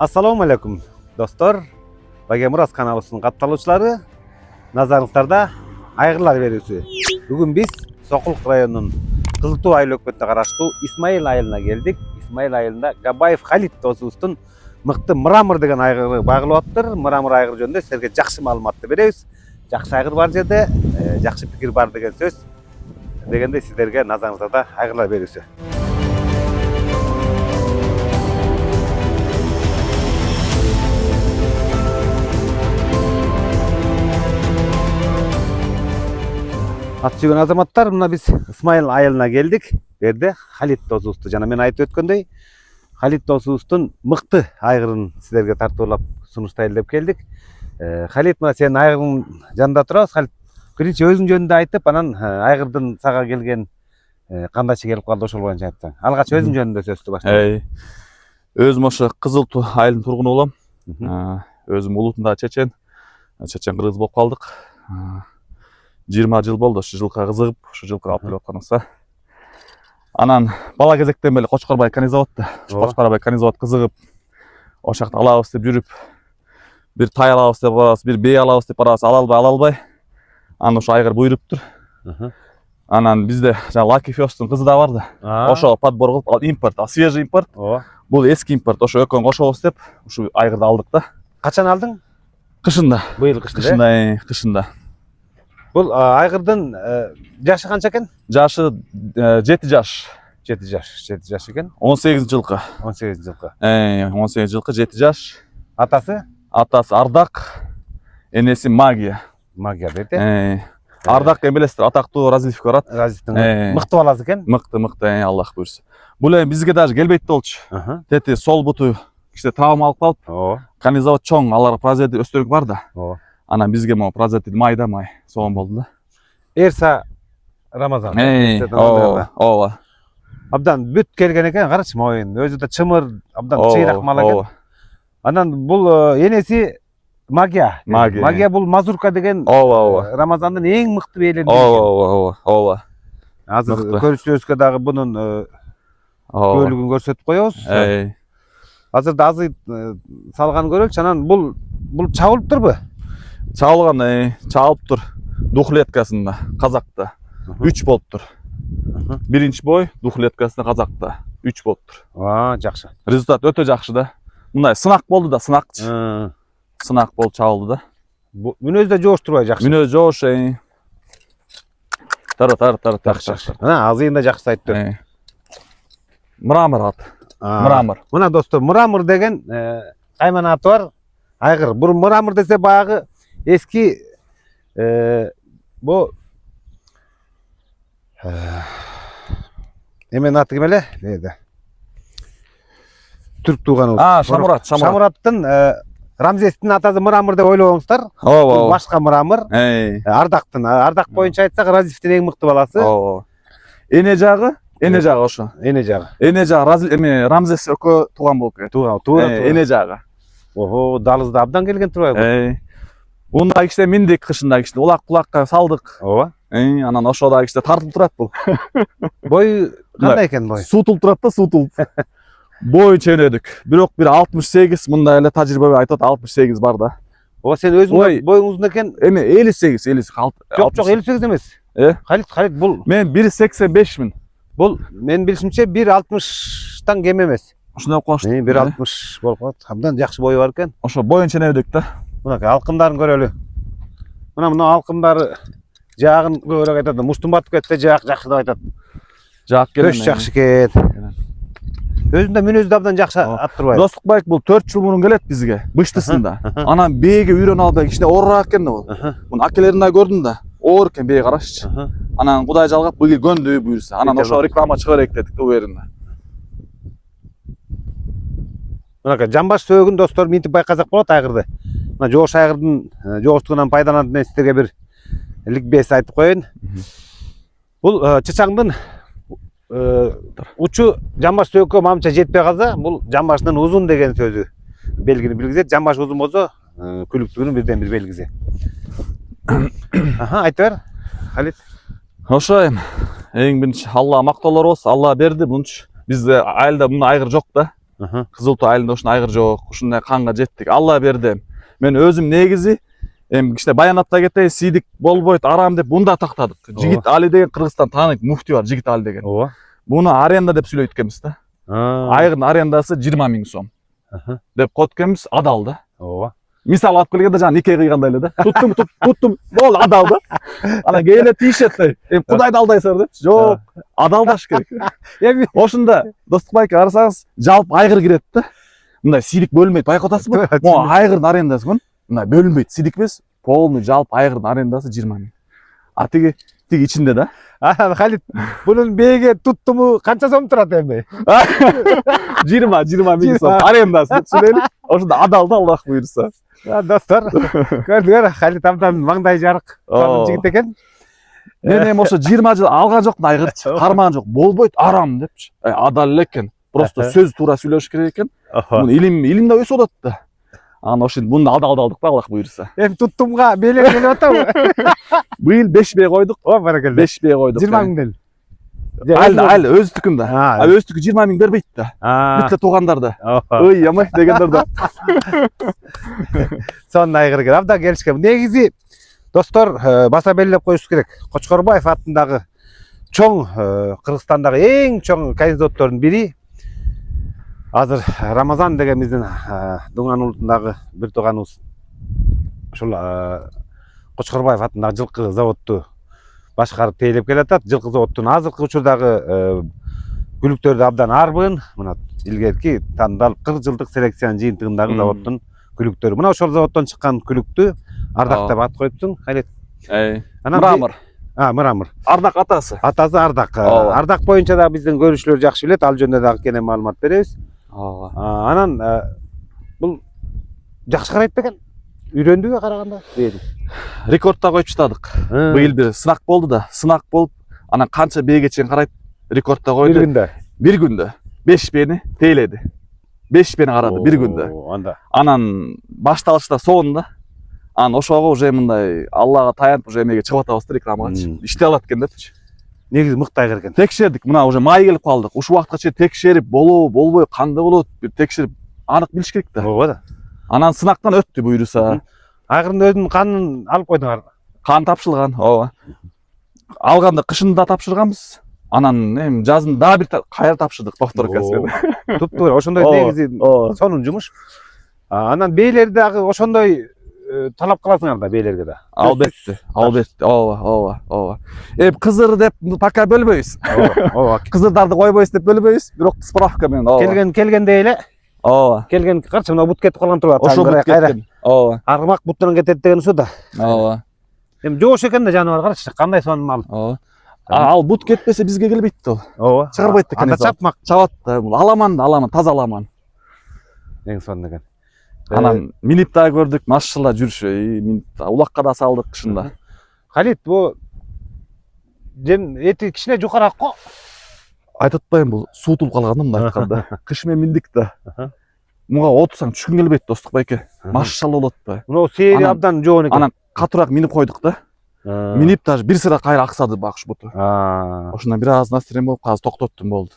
Assalamu alaikum dostlar. Bagemiras kanalımızın kattaloçları. Nazarınızda aygırlar berüsü. Bugün biz Sokuluk rayonunun Kızıltuğ ayыл өкмөтүнө караштуу Исмайыл айылына келдик. Исмайыл айылында Габаев Халит досубуздун мыкты Мырамыр деген айгыры багылып атыптыр. Мырамыр айгыры жөнүндө силерге жакшы маалыматты беребиз. Жакшы айгыр бар жерде, жакшы пикир бар деген сөз. Дегенде силерге назарыңызда айгырлар берүүсү. Ат сүйген азаматтар, мына біз Исмайыл айылына келдик. Берде Халит досубузду жана мен айтып өткөндөй, Халит досубуздун мыкты айгырын силерге тартуулап сунуштайлы деп келдик. Халит, мына сенин айгырың жанында турабыз. Халит, биринчи өзүң жөнүндө айтып, анан айгырдын сага келген кандайча келип калды ошол боюнча айтсаң. Алгач өзүң жөнүндө сөздү баштайын. Өзүм ошо Кызылтуу айылынын тургуну болом. Өзүм улутунда чечен кыргыз болуп калдык. 20 жыл болду ушу жылкыга кызыгып, ушу жылкы алып келип атканыбызда. Анан бала кезектен бери Кочкорбай канизаводда, Кочкорбай канизавод кызыгып, ошол жакта алабыз деп жүрүп, бир тай алабыз деп барабыз, бир бей алабыз деп барабыз, ала албай. Анан ушу айгыр буйруптур. Анан бизде жана Лаки Фёстун кызы да бар да. Ошо подбор кылып, импорт, свежий импорт. Бул эски импорт, ошо экөөнү кошобуз деп, ушу айгырды алдык да. Качан алдың? Кышында. Быйыл кышында. Кышында. Бул айгырдын жашы канча экен? Жашы 7 жаш. 7 жаш экен. 18 жылкы. 18 жылкы. 18 жылкы 7 жаш. Атасы? Атасы Ардак, энеси Магия. Магия дейт. Ардак эмелестир, атактуу Разилевке барат. Разилевдин мыкты баласы экен. Мыкты, Аллах буйрса. Бул эми бизге даже келбейт болчу. Тети сол буту кичине травма алып калып. Канизавод чоң, алар производитель өстөрүк бар да. Анан бизге мо производитель майда май соон болду да. Эрса Рамазан. Ооба. Абдан бүт келген экен, карачы моюн. Өзү да чымыр, абдан чыйрак мал экен. Анан бул энеси Магия. Магия бул Мазурка деген Рамазандын эң мыкты бээлеринен. Ооба. Азыр көрүүчүлөрүбүзгө дагы бунун көйлүгүн көрсөтүп коебуз. Азырда азый салган көрөлчү. Анан бул чабылыптырбы? Чабылыптыр. Духлеткасында, казакта. 3 болуптур. Биринчи бой духлеткасында казакта 3 болуптур. Жакшы. Результат өтө жакшы да. Мындай сынак болду да, сынакчы. Сынак болуп чабылды да. Мүнөзү да жооштурбай жакшы. Мүнөзү жоош. Тара. Жакшы. Азыйында жакшы айтты. Мырамыр ат. Мырамыр. Мына достор, Мырамыр деген кайман аты бар. Айгыр. Бул Мырамыр десе баягы эски бу эмен аты ким эле? Түрк тууганыбыз. Шамурат. Шамураттын Рамзестин атасы Мырамыр деп ойлобоңуздар. Ооба. Башка Мырамыр. Ардак боюнча айтсак, Разилевдин эң мыкты баласы. Эне жагы ошо. Эне жагы Рамзес экөө тууган болуп кетти. Туура. Эне жагы. Далызда абдан келген турбайбы? Унда кичине миндик кышында кичине улак-кулакка салдык. Анан ошода кичине тартылып турат бул. Бой кандай экен бой? Сутулуп турат да, сутулуп. Бой чөнөдүк. Бирок бир 68, мындай эле тажрыйба айтат, 68 бар да. Сен өзүң боюң узун экен. Эми 58. Жок, 58 эмес. Халит бул. Мен 1,85 Бул мен билишимче 1,60тан кем эмес. Ошондой болуп калыштı. 1,60 болуп калат. Абдан жакшы бою бар экен. Ошо боюн ченебедик да. Мынакей алкымдарын көрөлү. Мына алкымдары жаагын көбүрөөк айтат. Муштун батып кетти, жаак жакшы деп айтат. Жаак келем. Көч жакшы экен. Өзүндө мүнөзү абдан жакшы аттырбайбы? Достукбаек бул 4 жыл мурун келет бизге, быштысында. Анан бээге үйрөнүп албай кичине оорураак экен да бул. Муну акелерин да көрдүм да. Оор экен бээ, карашчы. Анан Кудай жалгап быйыл көндү буйрса. Анан ошо реклама чыга берек дедик да беринде. Мынакей жамбаш сөөгүн достор минтип байкасак болот айгырды. Мына жоош айгырдын жооштугунан пайдаланып мен силерге бир ликбез айтып коеюн. Бул чычаңдын учу жамбаш сөөгкө мамча жетпей калса, бул жамбашынын узун деген сөзү белгини билгизет. Жамбаш узун болсо күлүктүгүнүн бирден бир белгиси. Айта бер, Халит. Ошо эң биринчи Алла мактоолор болсун, Алла берди мунчу. Бизде айылда мындай айгыр жок да. Кызыл Туу айылында ушундай айгыр жок, ушундай канга жеттик. Алла берди. Мен өзүм негизи эми кичине баянатта кетейин, сийдик болбойт, арам деп мында тактадык. Жигит Али деген Кыргызстан таанык муфтий бар, Жигит Али деген. Ооба. Буну аренда деп сүйлөйт экенбиз да. Айгырдын арендасы 20 000 сом деп коет экенбиз, адал да. Ооба. Мисал алып келгенде жана нике кыйгандай эле да. Туттум, болду, адал да. Анан кээ эле тийишет да. Эми Кудайды алдайсыңар депчи. Жок, адалдаш керек. Эми Ошондо Достук байке карасаңыз, жалпы айгыр кирет да. Мындай сийдик бөлүнбөйт, байкатасызбы? Могу айгырдын арендасы мындай бөлүнбөйт, сийдик эмес, полный жалпы айгырдын арендасы 20 000. А тиги ичинде да. Халит, bunun бээге туттуму канча сом турат эми? 20 000 сом арендасы деп сүйлөйлүк. Ошондо адал да, Аллах буйрса. Достор, көрдүңөр, Халит абдан маңдай жарык жигит экен. Мен эми ошо 20 жыл алган жокмун айгырчы, кармаган жок, болбойт, арам депчи. Адал эле экен. Просто сөз туура сүйлөш керек экен. Муну илим да өсүп атат да. Анан ошентип мунду адалдалдык да, Аллах буйрса. Эми туттумга бээлер келип атабы? Быйыл 5 бээ койдук. О, баракелде. 5 бээ койдук. 20 000. Айыл өздүкүндө. А өздүкү 20 000 бербейт да. Бүтлө туугандарда. Ой, ямай дегендер да. Сонун айгыр экен. Абдан келишкен. Негизи достор, баса белгилеп коюш керек. Кочкорбаев атындагы чоң Кыргызстандагы эң чоң кайзоттордун бири. Азыр Рамазан деген биздин Дуңан улутундагы бир тууганыбыз ушул Кочкорбаев атындагы жылкы заводду башкарып тейлеп келатат. Жылкы заводдун азыркы учурдагы күлүктөрдү абдан арбын. Мына илгерки тандалып 40 жылдык селекциянын жыйынтыгындагы заводдун күлүктөрү. Мына ошол заводдон чыккан күлүктү Ардак деп ат коюптуң, Халит. Мырамыр. Мырамыр. Ардак атасы. Атасы Ардак. Ардак боюнча да биздин көрүүчүлөр жакшы билет. Ал жөнүндө дагы кене маалымат беребиз. Анан бул жакшы карайт экен. Үйрөндүгө караганда бээни. Рекордта коюп чыдадык. Быйыл бир сынак болду да. Сынак болуп, анан канча бээге чейин карайт рекордта койду. Бир күндө 5 бээни тейледи. 5 бээни карады бир күндө. Анан башталышта сонун да. Анан ошого уже мындай Аллага таянып уже эмеге чыгып атабыз да, рекламагачы. Иштей алат экен депчи. Негизи мыкты айгыр экен. Текшердик, мына уже май келип калдык. Ушул убакытка чейин текшерип, болобу, болбой, кандай болот, бир текшерип анык билиш керек да. Ооба да. Анан сынактан өттү буйруса. Айгырдын өзүнүн канын алып койдуңар. Кан тапшырылган, ооба. Алганда кышында тапшырганбыз. Анан эми жазында дагы бир кайра тапшырдык повторкасы. Туптуура, ошондой негизи сонун жумуш. Анан бээлер дагы ошондой талап кыласыңар да бээлерге да. Албетте, ооба. Эми кызыр деп пока бөлбөйбүз. Ооба. Кызырдарды койбойбуз деп бөлбөйбүз, бирок справка менен. Келгенде эле. Ооба. Келген карчы мына бут кетип калган турбу? Ошо бут кеткен. Ооба. Аргымак буттан кетет деген ушул да. Ооба. Эми жоош экен да жаныбар, карачы, кандай сонун мал. Ооба. Ал бут кетпесе бизге келбейт да. Ооба. Чыгарбайт экен. Анда чапмак. Чабат да. Аламан, таза аламан. Эң сонун экен. Анан минип да көрдүк, машалла жүрүшү, улакка да салдык кышында. Халит, бу жем эти кичине жукараак го. Айтып атпайм, бул суутулуп калган да мындай айтканда. Кыш менен миндик да. Муга отурсаң түшкүң келбейт, Достук байке. Машалла болот да. Мына сери абдан жоон экен. Анан катуураак минип койдук да. Минип даже бир сыра кайра аксады бакыш буту. Ошондон бир аз настроение болуп, азыр токтоттум, болду.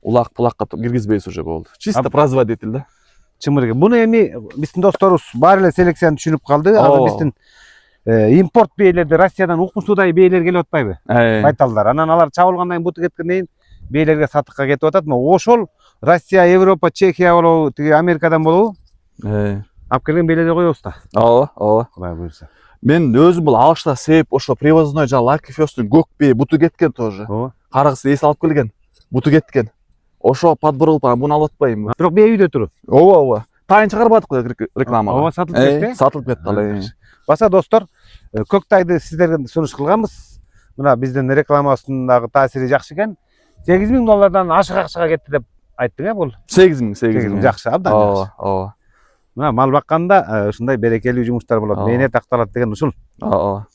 Улак-пулакка киргизбейбиз уже, болду. Чисто производитель да. Чымыр экен. Буну эми биздин досторубуз баары эле селекцияны түшүнүп калды. Азыр биздин импорт бээлерди Россиядан укмуштуудай бээлер келип атпайбы? Байталдар. Анан алар чабылгандан кийин буту кеткенден кийин бээлерге сатыкка кетип атат. Ошол Россия, Европа, Чехия болобу, тиги Америкадан болобу? Алып келген бээлерге коебуз да. Ооба. Кудай буйрса. Мен өзүм бул алышта себеп ошо привозной жана Lucky First'үн көк бээ буту кеткен тоже. Каргыс эс алып келген. Буту кеткен. Ошо подбор кылып буну алып атпайбы? Бирок бээ үйдө туруп. Ооба. Тайын чыгарбадык рекламага. Ооба, сатылып кетти. Сатылып кетти ал. Баса достор, көк тайды сиздерге сунуш кылганбыз. Мына биздин рекламасындагы таасири жакшы экен. $8,000 ашык акчага кетти деп айттың, бул? 8,000. Жакшы, абдан жакшы. Ооба. Мына мал бакканда ушундай берекелүү жумуштар болот. Мээнет акталат деген ушул. Ооба.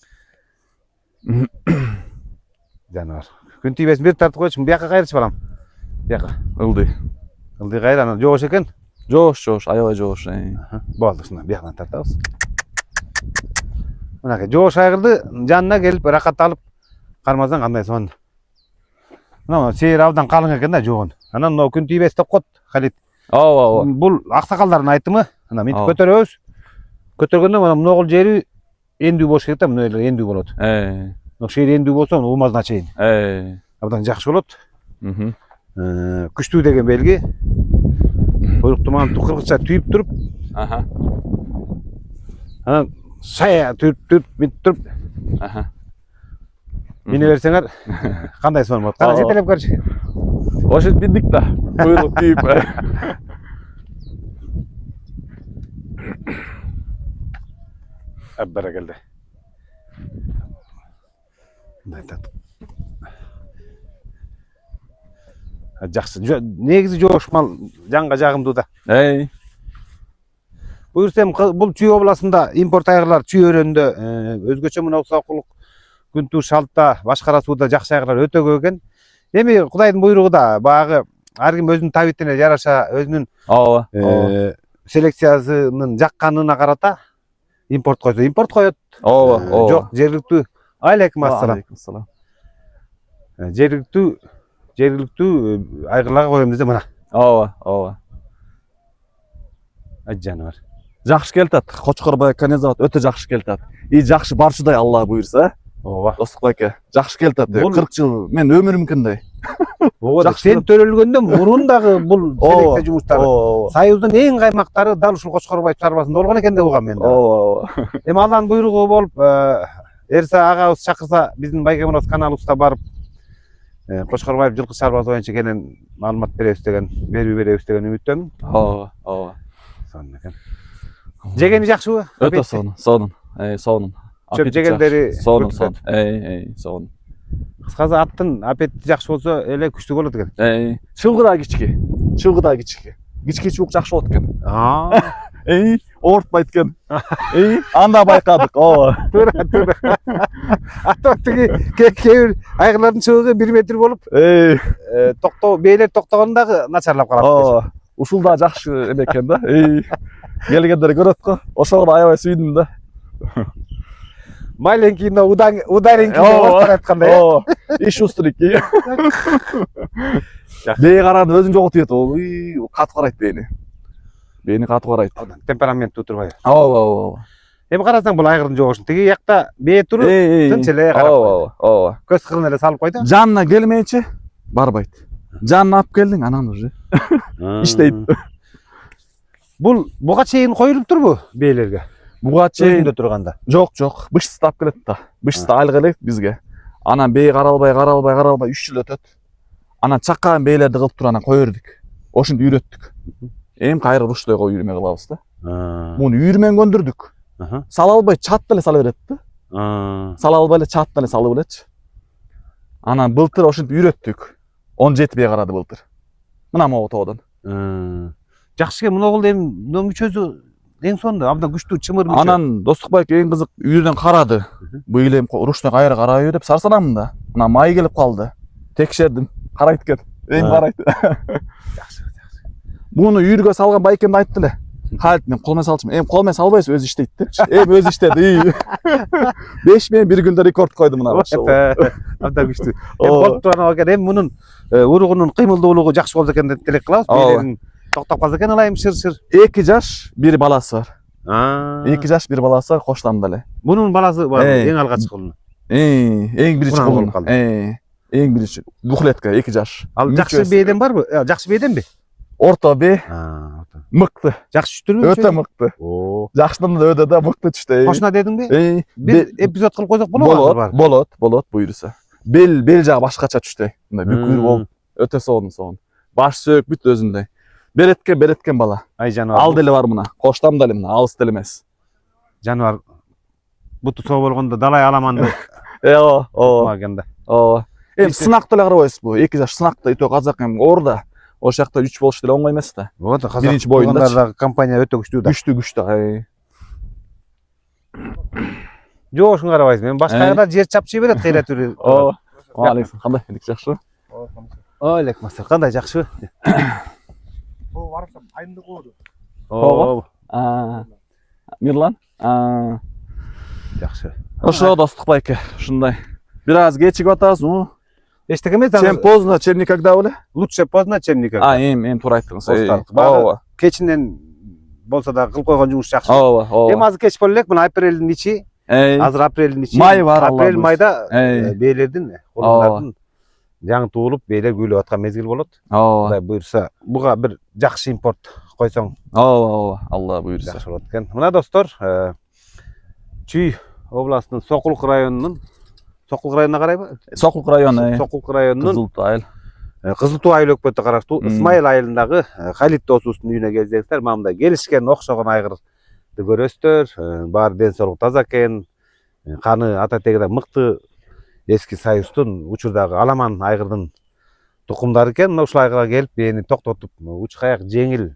Жаныбар. Күн тийбесин бир тартып койчу, бияка кайрычы балам. Бияка. Ылдый кайра, анан жоош экен. Жоош, аябай жоош. Болду, ушундан бияктан тартабыз. Мынакей жоош айгырды жанына келип рахат алып кармасаң кандай сонун. Мына сээри абдан калың экен да жоон. Анан мына күн тийбес деп коет, Халит. ооба. Бул аксакалдардын айтымы. Мына мынтип Ооба. көтөрөбүз. Көтөргөндө мына могул жери эндүү болуш керек да, мына эле эндүү болот. Ошол жери эндүү болсо уумазына чейин абдан жакшы болот. Күчтүү деген белги. Куйрукту манту кыргызча түйүп туруп, анан шая түйүп мынтип туруп мине берсеңер кандай сонун болот. Кара жетелеп көрчү. Ошо билдик да. Куйрук түйүп. Баракелде. Жакшы. Негизи жошмал жанга жагымдуу да. Буюрсам бул Чүй областында импорт айгырлар Чүй өрөөнүндө өзгөчө мына сокулук күнтүү шалтта башкара сууда жакшы айгырлар өтө көп экен. Эми Кудайдын буйругу да баягы ар ким өзүнүн табитине жараша өзүнүн селекциясынын жакканына карата импорт койсо импорт коет. Жок, жергиликтүү. Алейкум ассалам. Жергиликтүү айгырларга коем десе мына. Жаныбар. Жакшы келтат. Кочкорбай канализат өтө жакшы келтат. И жакшы барчудай Алла буйрса. Достук байке, жакшы келтат. 40 жыл мен өмүрүмкүндөй. Сен төрөлгөндөн мурун дагы бул селекция жумуштары Союздун эң каймактары дал ушул Кочкорбай чарбасында болгон экен деп угам мен. Эми Алланын буйругу болуп, Эрса агабыз чакырса биздин Байгемураз каналыбызда барып Кочкорбаев жылкы чарбасы боюнча кенен маалымат беребиз деген, беребиз деген үмүттөмүн. Сонун экен. Жегени жакшыбы? Өтө сонун. Сонун. Чөп жегендери сонун. Сонун. Кыскасы аттын аппетити жакшы болсо эле күчтүү болот экен. Чылгы да кички. Кички чуук жакшы болот экен. Оортпайт экен. Анда байкадык. Туура. Ата тиги кээ айгырлардын чыбыгы 1 метр болуп, бээлер токтогондо дагы начарлап калат. Ушул да жакшы эме экен да. Келгендер көрөт го. Ошого аябай сүйдүм да. Маленький, но ударенький деп айткандай. И шустренький. Бээ карады өзүн жоготуп ол. Катуу карайт бээни. Бээни катуу карайт. Темпераменттүү турбайбы? Эми карасаң бул айгырдын жогошун тиги жакта бээ туруп, тынч эле карап. Көз кырын эле салып койду. Жанына келмейинче барбайт. Жанына алып келдиң, анан уже иштейт. Буга чейин коюлуп турбу бээлерге? Буга чейин турганда. Жок. Бышсыз алып келет да. Бышсыз айылга элек бизге. Анан бээ каралбай 3 жыл өтөт. Анан чаккан бээлерди кылып туруп анан кое бердик. Ошентип үйрөттүк. Эми кайра руштойго үйрөмө кылабыз да. Муну үйрөмөн көндүрдүк. Сала албай чат деле сала берет да. Сала албай эле чат деле салып элечи. Анан былтыр ошентип үйрөттүк. 17 бээ карады былтыр. Мына могу тоодон. Жакшы экен, мына кылды эми мүчөсү эң сонду абдан күчтүү чымыр мүчө. Анан Достукбайке эң кызык үйрөдөн карады. Быйыл эми ручной кайра карайбы деп сарсанамын да. Мына май келип калды. Текшердим. Карайт экен. Эми карайт. Жакшы. Муну үйргө салган байкемди айтты эле. Халит мен кол менен салчумун. Эми кол менен салбайсыз, өзү иштейт депчи. Эми өзү иштеди. 5 менен 1 күндө рекорд койду мына. Абдан күчтүү. Эми болуп турган экен. Эми мунун уругунун кыймылдуулугу жакшы болду экен деп тилек кылабыз. Бийлерин токтоп калса экен ылайым шыр. 2 жаш, 1 баласы бар. 2 жаш, 1 баласы бар, коштамда эле. Мунун баласы бар, эң алгачкы кылын. Эң биринчи кылын. Эң биринчи. Двухлетка, 2 жаш. Ал жакшы бээден барбы? Жакшы бээденби? Орто бээ. Мыкты. Жакшы түштүрбү? Өтө мыкты. Жакшыдан да өтө да мыкты түштү. Кошуна дедиңби? Бир эпизод кылып койсок болобу? Болот, буйруса. Бел жагы башкача түштү. Мындай бүкүр болуп, өтө сонун. Баш сөөк бүт өзүндөй. Береткен бала. Ай жаныбар. Ал деле бар мына. Коштам деле мына, алыс деле эмес. Жаныбар буту соо болгондо далай аламанды. Маганда. Эми сынак деле карабайсызбы? 2 жаш сынакта итө казак эми орда. Ошол жакта 3 болуш деле оңой эмес да. Вот казак боюнда компания өтө күчтүү да. Күчтүү. Жошун карабайсыз. Мен башка жер чапчый берет кыйра түрү. Алейкум. Кандай? Жакшы? Алейкум ассалам. Кандай жакшыбы? Барсам айымды коду. Мирлан? Жакшы. Ошо Достук байке, ушундай. Бир аз кечигип атабыз, Эчтеке эмес, Чем поздно, чем никогда беле? лучше поздно, чем никогда. Эми туура айттыңыз. Достар, Ооба. кечинен болсо да кылып койгон жумуш жакшы. Ооба, ооба. Эми азыр кеч боло элек, мына апрелдин ичи, азыр апрелдин ичи. Май бар, Алла Апрель буйруса. майда Эй. бээлердин, курумдардын жаңы туулуп, бээлер күйлөп аткан мезгил болот. Ооба. Кудай буйрса, буга бир жакшы импорт койсоң Ооба, Алла буйруса. жакшы болот экен. Мына достор, Чүй областынын Сокулук районунун карайбы? Сокулук району. Сокулук районунун Кызыл Туу айыл. Кызыл Туу айыл өкмөтүнө караштуу Ысмайыл айылындагы Халит досубуздун үйүнө келсеңиздер, мында келишкен окшогон айгырды көрөсүздөр. Баары ден соолугу таза экен. Каны ата тегиден мыкты эски союздун учурдагы аламан айгырдын тукумдары экен. Мына ушул айгырга келип, бээни токтотуп, уч каяк жеңил,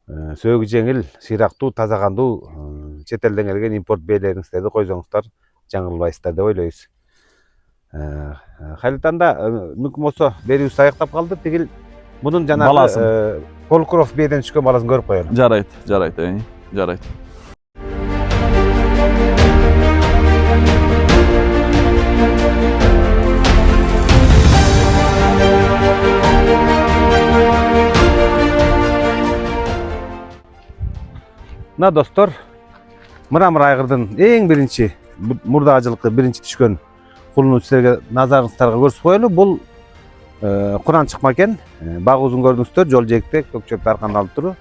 сөөгү жеңил, сыйрактуу, таза кандуу чет элден келген импорт бээлериңиздерди койсоңуздар жаңылбайсыздар деп ойлойбуз. Халитанда мүмкүн болсо берүүбүз аяктап калды. Тигил мунун жанагы Полкуров бээден түшкөн баласын көрүп коелу. Жарайт, жарайт. Мына достор, мырамыр айгырдын эң биринчи мурдагы жылкы биринчи түшкөн кулуну силерге назарыңыздарга көрсөтүп коелу. Бул Куран чыкма экен. Багуузун көрдүңүздөр, жол жээкте көкчөп аркандалып туруп,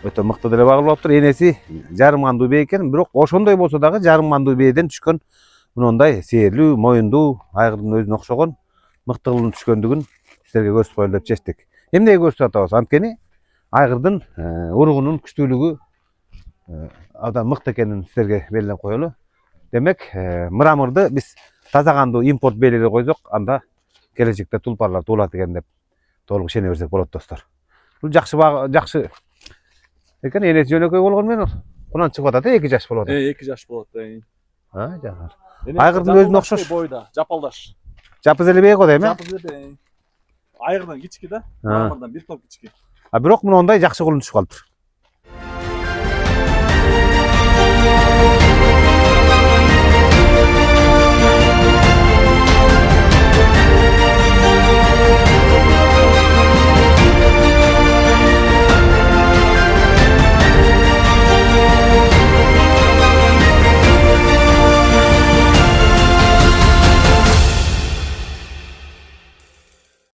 өтө мыкты деле багылып туруп. Энеси жарым кандуу бээ экен, бирок ошондой болсо дагы жарым кандуу бээден түшкөн мындай сээрлүү, моюндуу айгырдын өзүнө окшогон мыкты кулунун түшкөндүгүн силерге көрсөтүп коелу деп чечтик. Эмнеге көрсөтүп атабыз? Анткени айгырдын уругунун күчтүүлүгү абдан мыкты экенин силерге белгилеп коелу. Демек, мырамырды биз таза кандуу импорт бээлери койсок, анда келечекте тулпарлар туулат экен деп толук ишене берсек болот достор. Бул жакшы экен. Энеси жөнөкөй болгону менен кунан чыгып атат, 2 жаш болуп атат. 2 жаш болот. Жагар. Айгырдын өзүнө окшош. Бойда, жапалдаш. Жапыз эле бээ го дейм, Айгырдан кички да, мырамырдан бир топ кички. Бирок мындай жакшы кулун түшүп калыптыр.